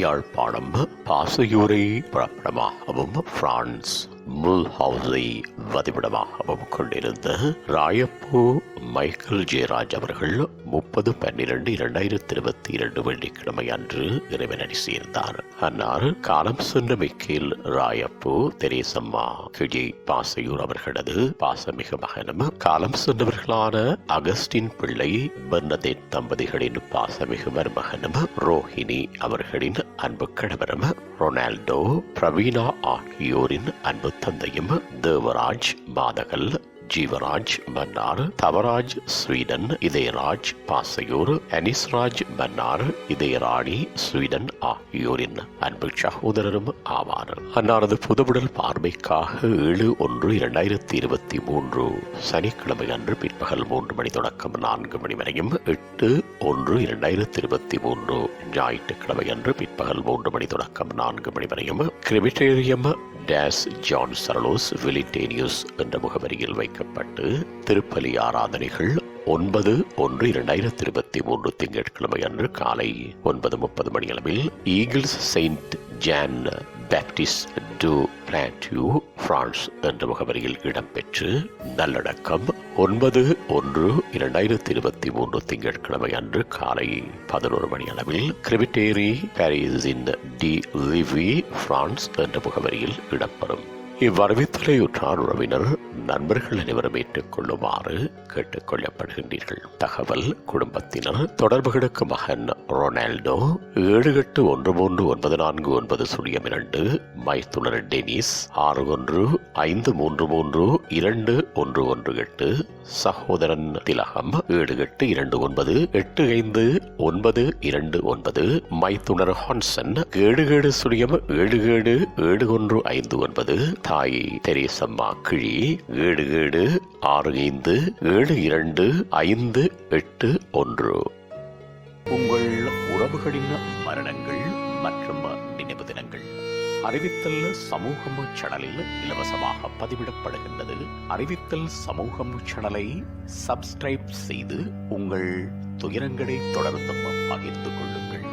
Yazhpanam பாசையூரை புறப்படமாகவும் France முல்ஹவுஸை வதிவிடமாகவும் கொண்டிருந்த ராயப்பூ Michael Jayaraj அவர்கள் 30/12/2022 வெள்ளிக்கிழமை அன்று இறைவனடி சேர்ந்தார். அன்னார் காலம் சென்ற மைக்கேல் ராயப்பூ தெரேசம்மா கிழி பாசையூர் அவர்களது பாசமிகு மகனும் காலம் சென்றவர்களான அகஸ்டின் பிள்ளை பெர்னதேட் தம்பதிகளின் பாசமிகு மருமகனும் ரோஹிணி அவர்களின் அன்பு கணவரும் ரொனால்டோ பிரவீனா ஆகியோரின் அன்பு தந்தையும் தேவராஜ் மாதகல் ஜீவராஜ் மன்னார் தவராஜ் ஸ்வீடன் இதயராஜ் பாசையூர் அனிஸ்ராஜ் மன்னார் இதயராணி ஸ்வீடன் ஆகியோரின் அன்பு சகோதரரும் ஆவார். அன்னாரது புதுவுடல் பார்வைக்காக 7/1/2023 சனிக்கிழமை அன்று பிற்பகல் 3 மணி தொடக்கம் 4 மணி வரையும் 8/1/2023 ஞாயிற்றுக்கிழமை அன்று பிற்பகல் 3 மணி தொடக்கம் 4 மணி வரையும் கிரிமிட்டேரியம் டேஸ் ஜான் சரலோஸ் விலிட்டேனியஸ் என்ற முகவரியில் வைக்கப்பட்டு திருப்பலி ஆராதனைகள் 9/1/2023 திங்கட்கிழமை அன்று காலை 9:30 மணியளவில் ஈகிள்ஸ் செயின்ட் ஜான் பேப்டிஸ்ட் டு பிளான்டியூ பிரான்ஸ் என்ற முகவரியில் இடம்பெற்று நல்லடக்கம் 9/1/2023 திங்கட்கிழமை அன்று காலை 11 மணி அளவில் கிரிமிட்டேரி பாரிஸின் டி லிவி பிரான்ஸ் என்ற முகவரியில் இடம்பெறும். இவ்வறிவித்தலையுற்றார் உறவினர் நண்பர்கள் அனைவரும் ஏற்றுக்கொள்ளுமாறு கேட்டுக் கொள்ளப்படுகின்றீர்கள். தகவல் குடும்பத்தினர் தொடர்புகளுக்கு மகன் ரொனால்டோ 78139492 மைத்துனர் டெனிஸ் 6153321118 சகோதரன் திலகம் 78298529 மைத்துனர் ஹான்சன் 77777159 தாய் தெரேசம்மா கிழி 7765725881. உங்கள் உறவுகளின் மரணங்கள் மற்றும் நினைவு தினங்கள் அறிவித்தல் சமூகம் சேனலில் இலவசமாக பதிவிடப்படுகின்றது. அறிவித்தல் சமூகம் சேனலை சப்ஸ்கிரைப் செய்து உங்கள் துயரங்களை தொடர்ந்தும் பகிர்ந்து கொள்ளுங்கள்.